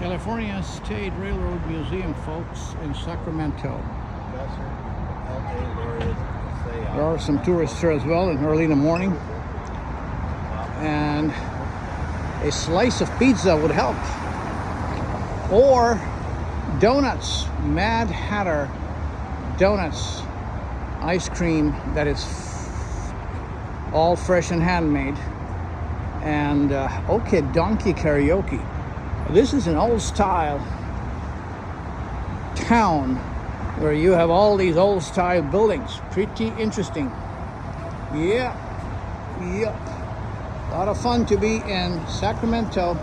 California State Railroad Museum, folks, in Sacramento. There are some tourists here as well, and early in the morning. And a slice of pizza would help. Or donuts, Mad Hatter donuts, ice cream that is all fresh and handmade. And okay, donkey karaoke. This is an old style town where you have all these old style buildings. Pretty interesting. Yep. A lot of fun to be in Sacramento.